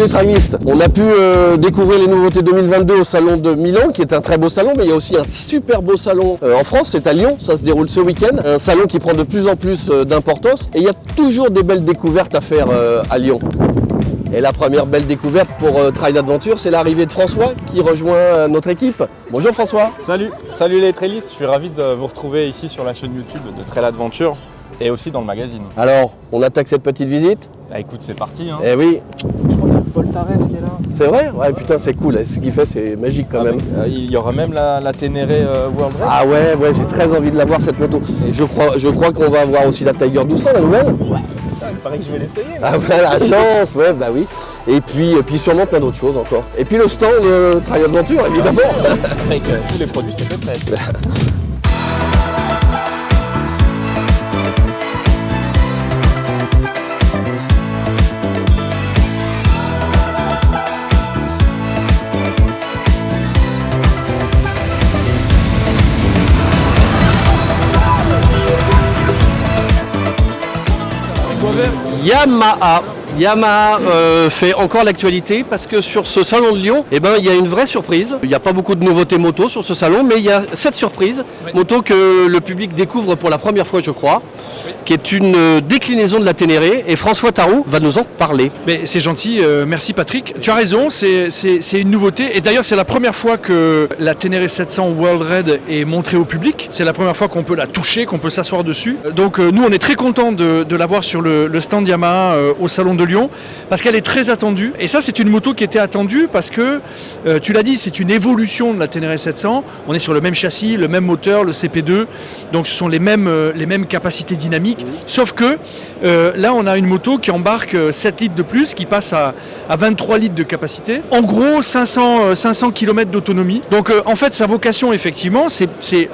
les traillistes, on a pu découvrir les nouveautés 2022 au salon de Milan, qui est un très beau salon, mais il y a aussi un super beau salon en France, c'est à Lyon, ça se déroule ce week-end. Un salon qui prend de plus en plus d'importance, et il y a toujours des belles découvertes à faire à Lyon. Et la première belle découverte pour Trail Adventure, c'est l'arrivée de François qui rejoint notre équipe. Bonjour François. Salut les trailistes, je suis ravi de vous retrouver ici sur la chaîne YouTube de Trail Adventure et aussi dans le magazine. Alors, on attaque cette petite visite. Ah, écoute, c'est parti. Hein. Eh oui. Je crois qu'il y a Paul Tarès qui est là. C'est vrai? Ouais, putain, c'est cool. Ce qu'il fait, c'est magique quand même. Il y aura même la Ténéré World Raid. Ah ouais, j'ai très envie de la voir cette moto. Et je crois qu'on va avoir aussi la Tiger 1200, la nouvelle. Ouais. Il paraît que je vais l'essayer. Ah ouais, la chance, ouais, bah oui. Et puis sûrement plein d'autres choses encore. Et puis le stand Trail Adventure, évidemment. Avec tous les produits CP13. Yamaha fait encore l'actualité parce que sur ce salon de Lyon, il y a une vraie surprise. Il n'y a pas beaucoup de nouveautés moto sur ce salon, mais il y a cette surprise, moto que le public découvre pour la première fois, je crois, qui est une déclinaison de la Ténéré, et François Tarou va nous en parler. Mais c'est gentil, merci Patrick. Tu as raison, c'est une nouveauté, et d'ailleurs c'est la première fois que la Ténéré 700 World Raid est montrée au public. C'est la première fois qu'on peut la toucher, qu'on peut s'asseoir dessus. Donc nous on est très contents de la voir sur le stand Yamaha au salon de Lyon, parce qu'elle est très attendue, et ça c'est une moto qui était attendue parce que tu l'as dit, c'est une évolution de la Ténéré 700. On est sur le même châssis, le même moteur, le CP2, donc ce sont les mêmes capacités dynamiques, sauf que là on a une moto qui embarque 7 litres de plus, qui passe à 23 litres de capacité, en gros 500 km d'autonomie. Donc en fait sa vocation effectivement c'est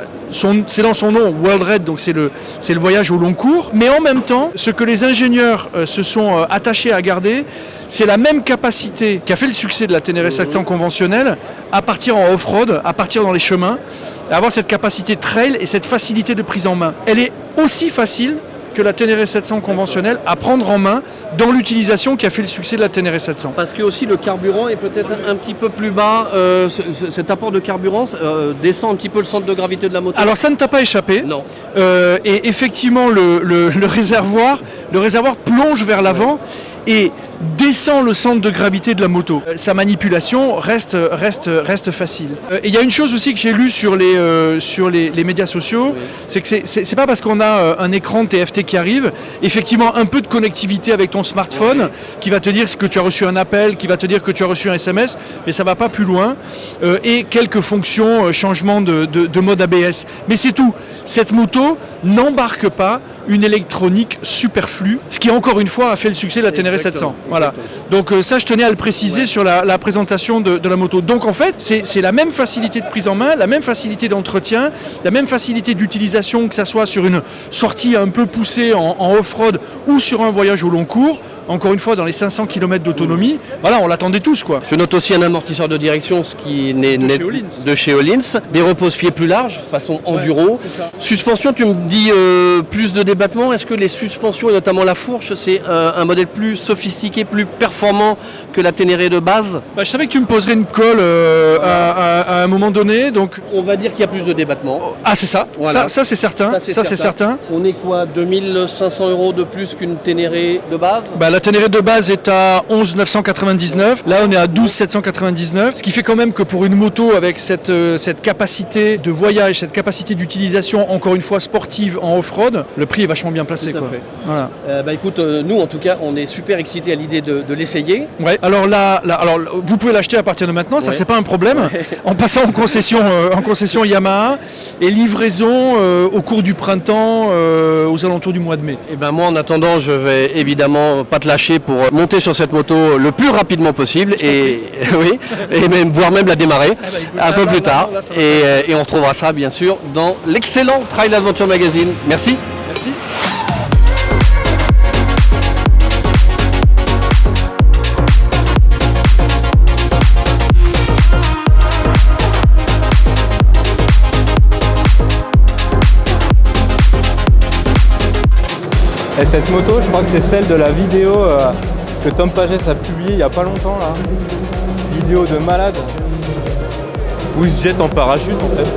dans son nom, World Raid, donc c'est le voyage au long cours, mais en même temps ce que les ingénieurs se sont attachés à garder, c'est la même capacité qui a fait le succès de la Ténéré 700 conventionnelle, à partir en off-road, à partir dans les chemins, à avoir cette capacité trail et cette facilité de prise en main. Elle est aussi facile que la Ténéré 700 conventionnelle à prendre en main dans l'utilisation qui a fait le succès de la Ténéré 700. Parce que aussi le carburant est peut-être un petit peu plus bas, cet apport de carburant descend un petit peu le centre de gravité de la moto. Alors ça ne t'a pas échappé. Non. Et effectivement le réservoir plonge vers l'avant et descend le centre de gravité de la moto. Sa manipulation reste facile. Et il y a une chose aussi que j'ai lue sur les médias sociaux, c'est que c'est pas parce qu'on a un écran TFT qui arrive, effectivement un peu de connectivité avec ton smartphone qui va te dire que tu as reçu un appel, qui va te dire que tu as reçu un SMS, mais ça va pas plus loin. Et quelques fonctions, changement de mode ABS. Mais c'est tout. Cette moto n'embarque pas une électronique superflue, ce qui encore une fois a fait le succès de la Ténéré 700. Voilà. Donc ça, je tenais à le préciser sur la présentation de la moto. Donc en fait, c'est la même facilité de prise en main, la même facilité d'entretien, la même facilité d'utilisation, que ça soit sur une sortie un peu poussée en off-road ou sur un voyage au long cours. Encore une fois, dans les 500 km d'autonomie, voilà, on l'attendait tous, quoi. Je note aussi un amortisseur de direction, ce qui n'est de chez Öhlins, des repose-pieds plus larges, façon enduro. C'est ça. Suspension, tu me dis plus de débattement. Est-ce que les suspensions, et notamment la fourche, c'est un modèle plus sophistiqué, plus performant que la Ténéré de base? Je savais que tu me poserais une colle à un moment donné, donc... On va dire qu'il y a plus de débattement. Ah, c'est ça. Voilà. Ça c'est certain. Ça, c'est certain. On est quoi, 2500 € de plus qu'une Ténéré de base? La Ténéré de base est à 11 999, là on est à 12 799, ce qui fait quand même que pour une moto avec cette capacité de voyage, cette capacité d'utilisation, encore une fois sportive en off-road, le prix est vachement bien placé. Tout à quoi. fait. Voilà. Écoute, nous en tout cas on est super excités à l'idée de l'essayer. Ouais. Alors vous pouvez l'acheter à partir de maintenant, ça c'est pas un problème, en passant en concession Yamaha, et livraison au cours du printemps, aux alentours du mois de mai. Et moi en attendant, je vais évidemment pas te lâcher pour monter sur cette moto le plus rapidement possible et voire même la démarrer un peu plus tard. Et on retrouvera ça bien sûr dans l'excellent Trail Adventure Magazine. Merci. Merci. Et cette moto, je crois que c'est celle de la vidéo que Tom Pages a publié il y a pas longtemps là. Vidéo de malade. Où il se jette en parachute en fait.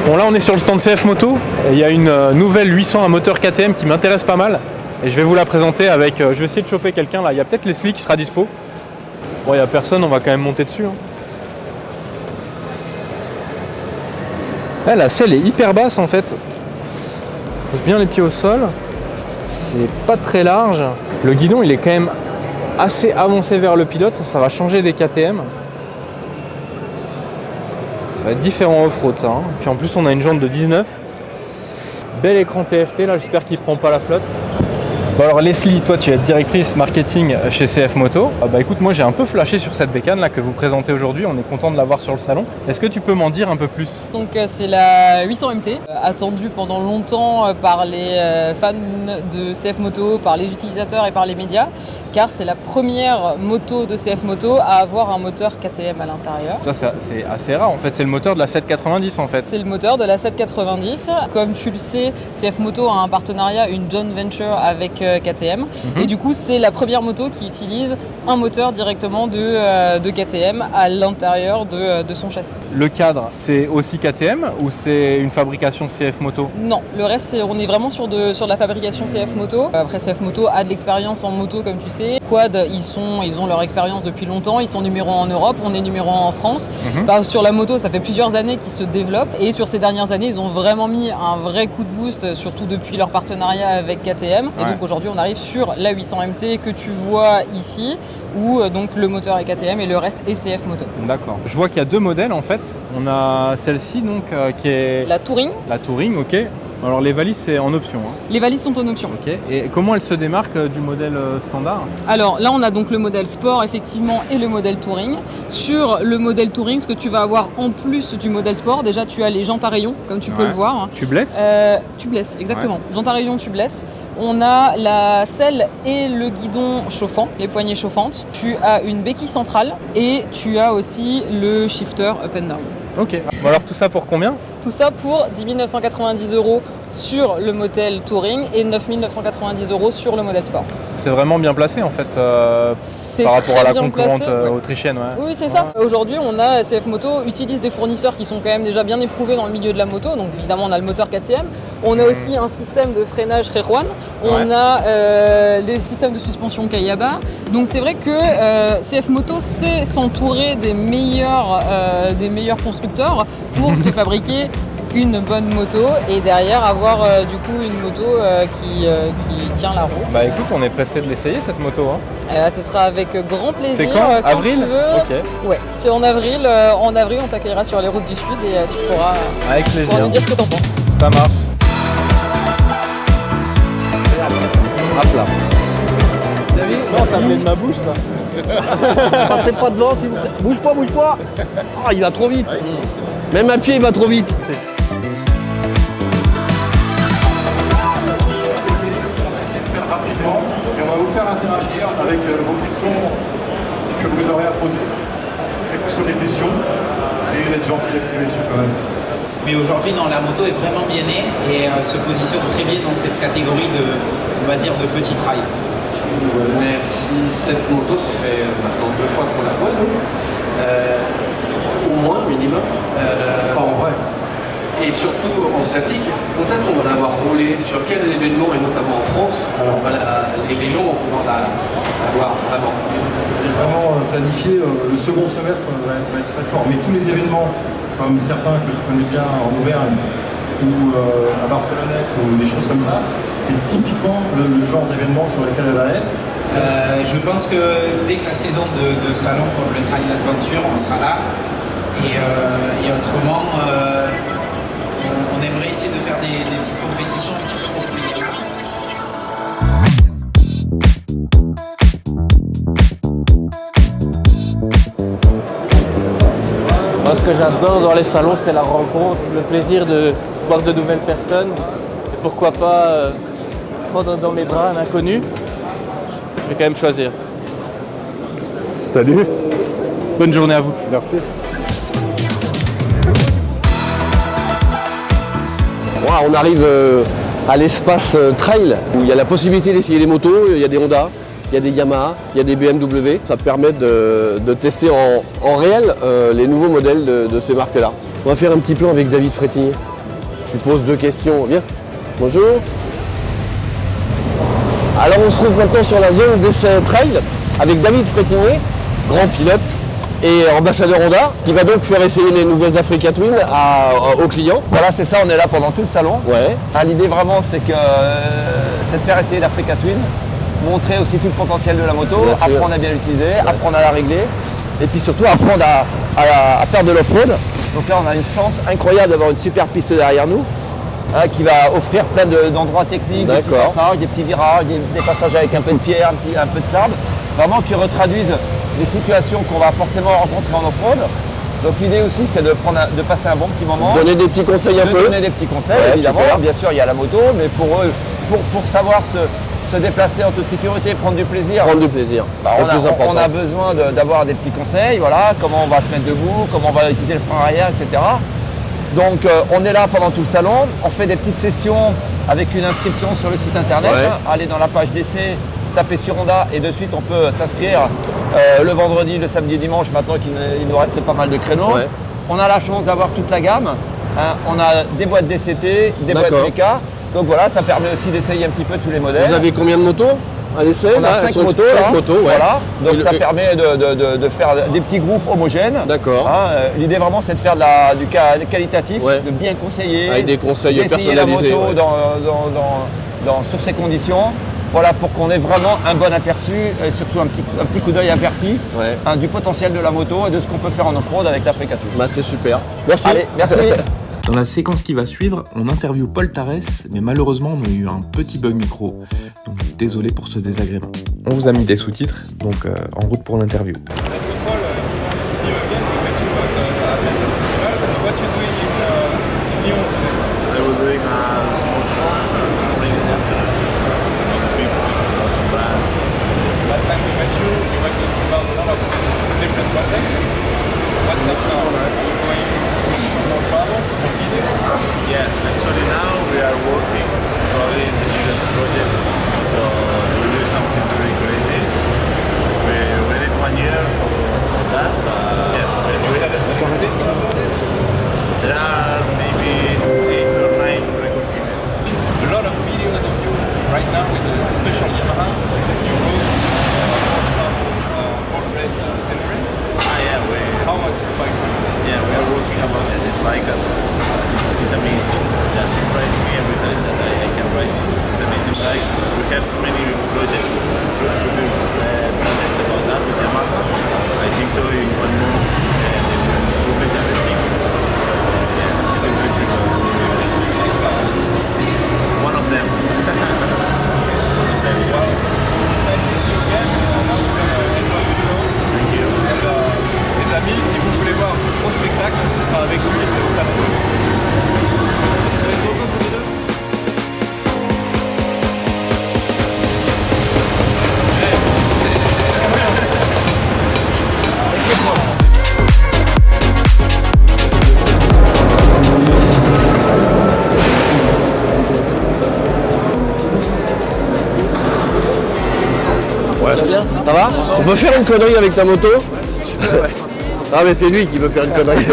Bon là on est sur le stand CF Moto et il y a une nouvelle 800 à moteur KTM qui m'intéresse pas mal et je vais vous la présenter avec, je vais essayer de choper quelqu'un là, il y a peut-être Leslie qui sera dispo. Bon il n'y a personne, on va quand même monter dessus. La selle est hyper basse en fait, pose bien les pieds au sol, c'est pas très large, le guidon il est quand même assez avancé vers le pilote, ça va changer des KTM. Ça va être différent off-road ça. Puis en plus on a une jante de 19. Bel écran TFT là, j'espère qu'il prend pas la flotte. Bon alors Leslie, toi tu es directrice marketing chez CF Moto. Bah écoute, moi j'ai un peu flashé sur cette bécane là que vous présentez aujourd'hui, on est content de l'avoir sur le salon. Est-ce que tu peux m'en dire un peu plus? Donc c'est la 800 MT, attendue pendant longtemps par les fans de CF Moto, par les utilisateurs et par les médias, car c'est la première moto de CF Moto à avoir un moteur KTM à l'intérieur. Ça c'est assez rare en fait, c'est le moteur de la 790 en fait. C'est le moteur de la 790. Comme tu le sais, CF Moto a un partenariat, une joint venture avec KTM. Et du coup, c'est la première moto qui utilise un moteur directement de KTM à l'intérieur de son châssis. Le cadre, c'est aussi KTM ou c'est une fabrication CF Moto? Non, le reste, on est vraiment sur de la fabrication CF Moto. Après, CF Moto a de l'expérience en moto, comme tu sais. Quad, ils ont leur expérience depuis longtemps. Ils sont numéro 1 en Europe, on est numéro 1 en France. Sur la moto, ça fait plusieurs années qu'ils se développent. Et sur ces dernières années, ils ont vraiment mis un vrai coup de boost, surtout depuis leur partenariat avec KTM. Et donc aujourd'hui, on arrive sur la 800 MT que tu vois ici, où donc le moteur est KTM et le reste est CF Moto. D'accord. Je vois qu'il y a deux modèles en fait. On a celle-ci donc qui est la Touring. La Touring, ok. Alors les valises c'est en option. Les valises sont en option. Ok. Et comment elles se démarquent du modèle standard? Alors là on a donc le modèle Sport effectivement et le modèle Touring. Sur le modèle Touring, ce que tu vas avoir en plus du modèle Sport, déjà tu as les jantes à rayons comme tu peux le voir. Tubeless Tubeless, exactement. Jantes à rayons tubeless. On a la selle et le guidon chauffant, les poignées chauffantes. Tu as une béquille centrale et tu as aussi le shifter up and down. Ok. Bon alors tout ça pour combien? Tout ça pour 10 990 € sur le modèle Touring et 9 990 € sur le modèle Sport. C'est vraiment bien placé en fait par rapport à la concurrente autrichienne. Oui, c'est ça. Aujourd'hui, on a CF Moto utilise des fournisseurs qui sont quand même déjà bien éprouvés dans le milieu de la moto. Donc évidemment, on a le moteur KTM. On a aussi un système de freinage Rejuan. On a des systèmes de suspension Kayaba. Donc c'est vrai que CF Moto sait s'entourer des meilleurs constructeurs pour te fabriquer une bonne moto et derrière avoir du coup une moto qui tient la route. Bah écoute, on est pressé de l'essayer cette moto. Ce sera avec grand plaisir. C'est quand avril tu veux. Ok. Ouais, c'est en avril. En avril, on t'accueillera sur les routes du Sud et tu pourras, avec plaisir. nous dire ce que t'en penses. Ça marche. Hop là. Non, ça venait de ma bouche ça. Passez pas devant s'il vous plaît. Bouge pas, bouge pas. Ah, il va trop vite. Même à pied, il va trop vite. Rapidement, et on va vous faire interagir avec vos questions que vous aurez à poser. Quelles que soient les questions, essayez d'être gentil d'activer dessus quand même. Mais aujourd'hui, la moto est vraiment bien née et se positionne très bien dans cette catégorie de, on va dire, de petite rail. Merci. Cette moto, ça fait maintenant 2 fois qu'on la voit, nous. Au moins, minimum. Pas en vrai. Et surtout en statique, quand est-ce qu'on va l'avoir roulé? Sur quels événements, et notamment en France, les gens vont pouvoir la voir vraiment? J'ai vraiment planifié, le second semestre va être très fort. Mais tous les événements, comme certains que tu connais bien en Auvergne ou à Barcelonnette ou des choses comme ça, c'est typiquement le genre d'événement sur lequel elle va être. Je pense que dès que la saison de salon comme le Trail Adventure, on sera là. Et autrement, on aimerait essayer de faire des petites compétitions un petit peu compliquées. Moi, ce que j'adore dans les salons, c'est la rencontre, le plaisir de voir de nouvelles personnes. Et pourquoi pas prendre dans mes bras un inconnu, je vais quand même choisir. Salut. Bonne journée à vous. Merci. Wow, on arrive à l'espace trail où il y a la possibilité d'essayer les motos. Il y a des Honda, il y a des Yamaha, il y a des BMW. Ça permet de tester en réel les nouveaux modèles de ces marques-là. On va faire un petit plan avec David Frétinier. Je lui pose 2 questions. Viens. Bonjour. Alors on se trouve maintenant sur la zone d'essai trail avec David Frétinier, grand pilote et ambassadeur Honda, qui va donc faire essayer les nouvelles Africa Twin aux clients. Voilà, c'est ça, on est là pendant tout le salon. Ouais. L'idée vraiment, c'est de faire essayer l'Africa Twin, montrer aussi tout le potentiel de la moto, Bien sûr. apprendre à bien l'utiliser, apprendre à la régler, et puis surtout apprendre à faire de l'off-road. Donc là, on a une chance incroyable d'avoir une super piste derrière nous, qui va offrir plein d'endroits techniques, des petits D'accord. passages, des petits virages, des passages avec un peu de pierre, un peu de sable, vraiment qui retraduisent des situations qu'on va forcément rencontrer en off-road. Donc l'idée aussi, c'est de passer un bon petit moment. Donner des petits conseils un peu. Donner des petits conseils, Ouais, évidemment. super. Bien sûr, il y a la moto, mais pour eux, pour savoir se déplacer en toute sécurité, prendre du plaisir, Prendre du plaisir. on, le plus important. a besoin d'avoir des petits conseils, voilà, comment on va se mettre debout, comment on va utiliser le frein arrière, etc. Donc on est là pendant tout le salon, on fait des petites sessions avec une inscription sur le site internet, Ouais. aller dans la page d'essai, taper sur Honda et de suite on peut s'inscrire le vendredi, le samedi, dimanche, maintenant qu'il nous reste pas mal de créneaux. Ouais. On a la chance d'avoir toute la gamme, on a des boîtes DCT, des boîtes D'accord. VK, donc voilà, ça permet aussi d'essayer un petit peu tous les modèles. Vous avez combien de motos à l'essai? On a 5 motos, cinq là. motos, ouais. Voilà. Donc Et ça le- permet de faire des petits groupes homogènes. D'accord. L'idée vraiment c'est de faire du qualitatif, Ouais. de bien conseiller, Avec des conseils d'essayer la personnalisés, moto ouais. sur ces conditions. Voilà, pour qu'on ait vraiment un bon aperçu et surtout un petit coup d'œil averti Ouais. du potentiel de la moto et de ce qu'on peut faire en off-road avec l'Africa Twin. Bah c'est super. Merci. Allez, merci. Dans la séquence qui va suivre, on interviewe Paul Tarès, mais malheureusement on a eu un petit bug micro, donc désolé pour ce désagrément. On vous a mis des sous-titres, donc en route pour l'interview. They were doing a small show, bringing people to know some brands. Last time we met you were talking about a lot of different projects. What's up now? Are you going some more travels, more videos? Yes, actually now we are working probably in the biggest project, so we do something very crazy. We did 1 year for that. You had a certificate about it? There are maybe 8 or 9 record Guinness. A lot of videos of you right now with a special Yamaha that you rode all red Tenerife. Yeah, How was this bike? we are working about this bike. It's amazing. It just surprised me every time that I can ride this amazing bike. We have too many projects, projects about that with Yamaha. I think so in 1 month and then we will publish everything. So yeah, I'm good because one of them. One of them. Well, it's nice to see you again. Now we're gonna enjoy the show. Thank you. Et, les amis, si vous voulez voir du gros spectacle, ce sera avec lui et c'est au salon. Vous êtes contents tous les deux? Ça va? On peut faire une connerie avec ta moto? Ah mais c'est lui qui veut faire une connerie.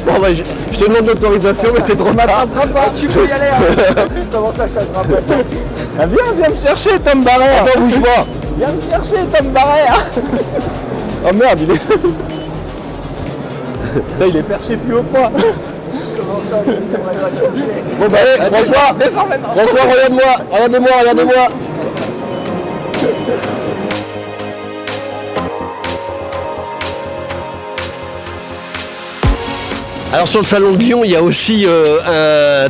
Bon bah je te demande l'autorisation mais c'est trop tard. Tu peux y aller. Comment ça, je t'attrape? Viens me chercher, Tom Barrère. Attends, bouge pas. Viens me chercher, Tom Barrère. Oh merde, il est... Là, il est perché plus haut que moi. Comment ça, Bon bah allez, François, Descends maintenant. François, regarde-moi, regardez-moi, regardez-moi. Alors sur le salon de Lyon, il y a aussi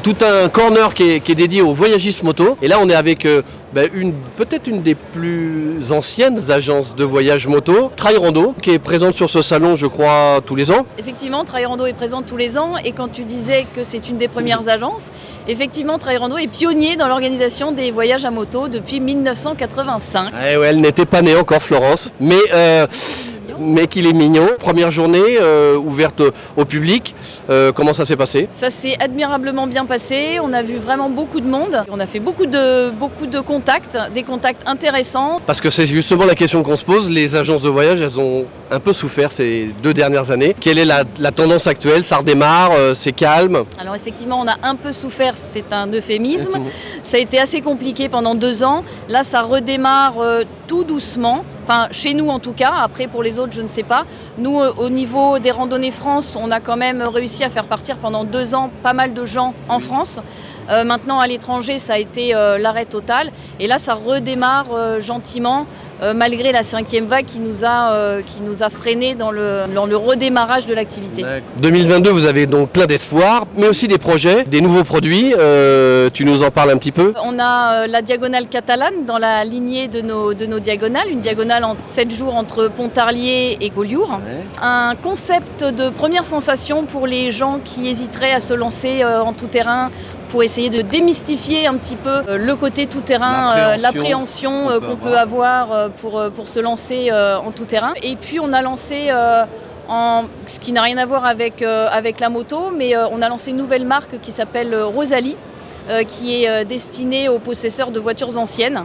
tout un corner qui est dédié aux voyagistes moto. Et là, on est avec peut-être une des plus anciennes agences de voyage moto, Trailrando, qui est présente sur ce salon, je crois, tous les ans. Effectivement, Trailrando est présente tous les ans. Et quand tu disais que c'est une des premières agences, effectivement, Trailrando est pionnier dans l'organisation des voyages à moto depuis 1985. Ouais, elle n'était pas née encore, Florence, mais qu'il est mignon. Première journée ouverte au public. Comment ça s'est passé? Ça s'est admirablement bien passé. On a vu vraiment beaucoup de monde. On a fait beaucoup de contacts, des contacts intéressants. Parce que c'est justement la question qu'on se pose. Les agences de voyage, elles ont un peu souffert ces 2 dernières années. Quelle est la tendance actuelle? Ça redémarre, c'est calme? Alors effectivement, on a un peu souffert, c'est un euphémisme. Ça a été assez compliqué pendant 2 ans. Là, ça redémarre tout doucement. Enfin, chez nous en tout cas, après pour les autres je ne sais pas. Nous au niveau des randonnées France, on a quand même réussi à faire partir pendant 2 ans pas mal de gens en France. Maintenant à l'étranger ça a été l'arrêt total et là ça redémarre gentiment malgré la 5e vague qui nous a freinés dans le redémarrage de l'activité. 2022 vous avez donc plein d'espoir mais aussi des projets, des nouveaux produits, tu nous en parles un petit peu? On a la diagonale catalane dans la lignée de nos diagonales, une diagonale en 7 jours entre Pontarlier et Collioure. Un concept de première sensation pour les gens qui hésiteraient à se lancer en tout-terrain pour essayer de démystifier un petit peu le côté tout-terrain, l'appréhension qu'on peut avoir pour se lancer en tout-terrain. Et puis on a lancé, ce qui n'a rien à voir avec la moto, mais on a lancé une nouvelle marque qui s'appelle Rosalie, qui est destinée aux possesseurs de voitures anciennes.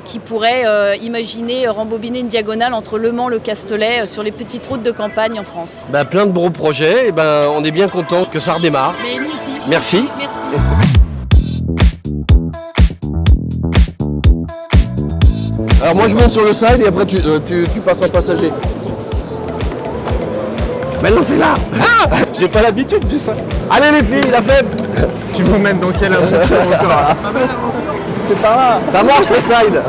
Qui pourraient imaginer rembobiner une diagonale entre Le Mans et le Castellet sur les petites routes de campagne en France. Plein de gros projets, et on est bien content que ça redémarre. Mais nous aussi. Merci. Alors moi je monte sur le side et après tu passes en passager. Mais non c'est là. J'ai pas l'habitude du ça. Allez les filles, la fête. Tu m'emmènes dans quelle aventure encore? C'est pas là. Ça marche les sides.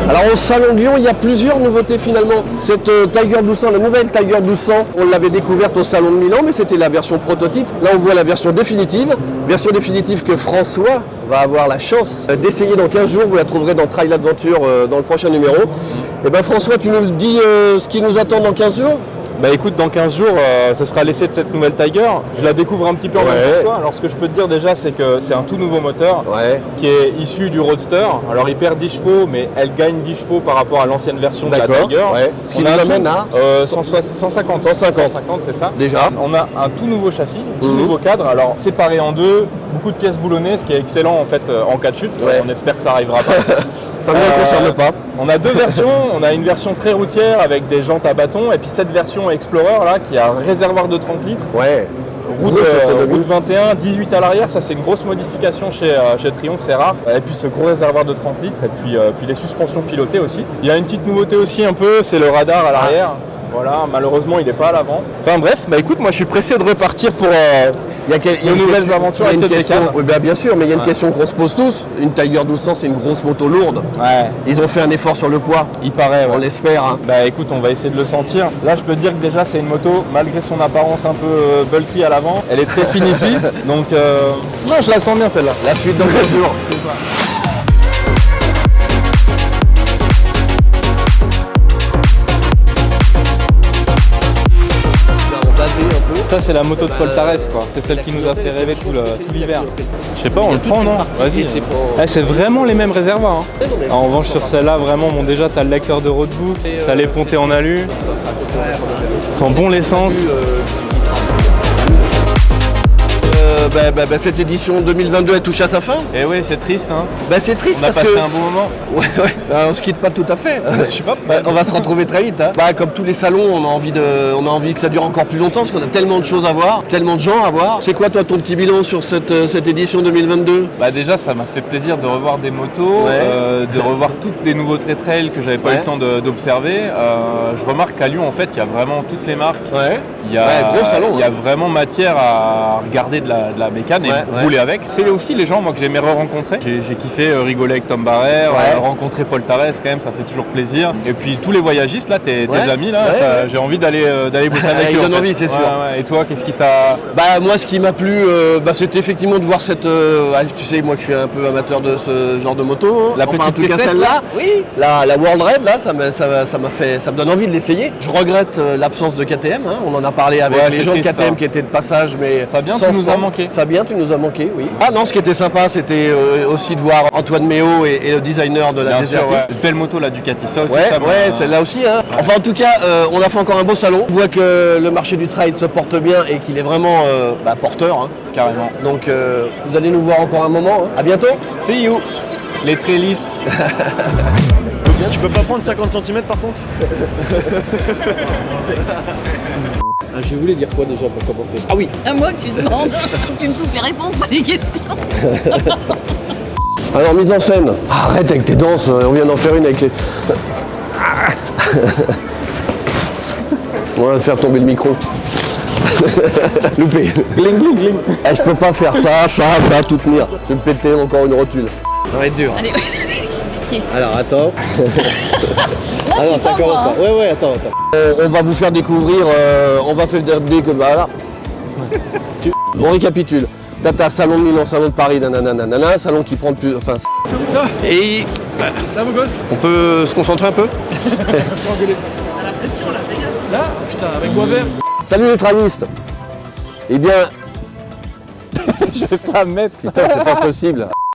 Alors au Salon de Lyon, il y a plusieurs nouveautés finalement. Cette Tiger 1200, la nouvelle Tiger 1200, on l'avait découverte au Salon de Milan, mais c'était la version prototype. Là on voit la version définitive que François va avoir la chance d'essayer dans 15 jours. Vous la trouverez dans Trail Adventure dans le prochain numéro. Et François, tu nous dis ce qui nous attend dans 15 jours? Écoute, dans 15 jours, ce sera l'essai de cette nouvelle Tiger. Je la découvre un petit peu en même temps que toi. Alors ce que je peux te dire déjà, c'est que c'est un tout nouveau moteur qui est issu du Roadster. Alors il perd 10 chevaux, mais elle gagne 10 chevaux par rapport à l'ancienne version de la Tiger. Ce qui nous amène à 150, c'est ça. Déjà. On a un tout nouveau châssis, tout nouveau cadre. Alors séparé en deux, beaucoup de pièces boulonnées, ce qui est excellent en fait en cas de chute. On espère que ça arrivera pas. Ça ne me concerne pas. On a 2 versions. On a une version très routière avec des jantes à bâton et puis cette version Explorer là qui a un réservoir de 30 litres. Route 21, 18 à l'arrière, ça c'est une grosse modification chez Triumph, c'est rare. Et puis ce gros réservoir de 30 litres et puis les suspensions pilotées aussi. Il y a une petite nouveauté aussi un peu, c'est le radar à l'arrière. Voilà, malheureusement il n'est pas à l'avant. Enfin bref, écoute, moi je suis pressé de repartir pour de nouvelles aventures avec cette question. Oui, bien sûr, mais il y a une question qu'on se pose tous. Une Tiger 1200, c'est une grosse moto lourde. Ils ont fait un effort sur le poids. Il paraît, on l'espère. Écoute, on va essayer de le sentir. Là, je peux te dire que déjà, c'est une moto, malgré son apparence un peu bulky à l'avant, elle est très fine ici. Donc, non, je la sens bien celle-là. La suite dans 15 jours. C'est ça. Ça c'est la moto de Paul Tarès quoi, c'est celle qui nous a fait rêver tout l'hiver. Je sais pas, on le prend non? Vas-y. C'est vraiment les mêmes réservoirs. En revanche sur celle-là vraiment, déjà t'as le lecteur de roadbook, t'as les pontées en alu, sent bon l'essence. Cette édition 2022 elle touche à sa fin. Et oui, c'est triste hein. C'est triste on a passé un bon moment. On se quitte pas tout à fait. Je sais pas. On va se retrouver très vite. Comme tous les salons, on a envie que ça dure encore plus longtemps parce qu'on a tellement de choses à voir, tellement de gens à voir. C'est quoi toi ton petit bilan sur cette édition 2022? Déjà ça m'a fait plaisir de revoir des motos, de revoir toutes des nouveautés trail que j'avais pas eu le temps d'observer. Je remarque qu'à Lyon en fait il y a vraiment toutes les marques. Il y a gros salon. Il y a vraiment matière à regarder de la la bécane et Ouais, rouler avec. C'est aussi les gens moi que j'aimerais rencontrer. J'ai kiffé rigoler avec Tom Barrère, rencontrer Paul Tarès quand même, ça fait toujours plaisir. Et puis tous les voyagistes là, tes amis là, j'ai envie d'aller bosser avec eux. Ils donnent envie, c'est sûr. Et toi, qu'est-ce qui t'a... Bah moi ce qui m'a plu, c'était effectivement de voir cette... tu sais, moi je suis un peu amateur de ce genre de moto. La petite en tout cas T7, celle-là, la World Red là, ça me donne envie de l'essayer. Je regrette l'absence de KTM, hein. On en a parlé avec les gens de KTM qui étaient de passage, mais Fabien, tu nous as manqué. Fabien, tu nous as manqué, oui. Ah non, ce qui était sympa, c'était aussi de voir Antoine Méo et le designer de la Deserti. Belle moto la Ducati, ça aussi. Celle-là aussi. Hein. Enfin en tout cas, on a fait encore un beau salon. On voit que le marché du trail se porte bien et qu'il est vraiment porteur. Hein. Carrément. Donc vous allez nous voir encore un moment. Hein. À bientôt. See you. Les trailistes. Tu peux pas prendre 50 cm par contre? Je voulais dire quoi déjà pour commencer? Ah oui. À moi que tu demandes. Tu me souffles les réponses, pas les questions. Alors mise en scène. Arrête avec tes danses, on vient d'en faire une avec les... On va faire tomber le micro. Loupé. Gling gling gling. Je peux pas faire ça, tout tenir. Je vais me péter encore une rotule. Ça va être dur. Allez, okay. Alors attends. Là, alors c'est ça commence pas. Ouais, attends. On va vous faire découvrir, on va faire des que voilà. On récapitule. Tata, salon de Milan, salon de Paris, nanana, salon qui prend le plus. Enfin. Et. Ça, mon gosse? On peut se concentrer un peu? À la pression, là, c'est gars. Là, putain, avec bois vert. Salut les traillistes. Eh bien. Je vais pas mettre. Putain, c'est pas possible.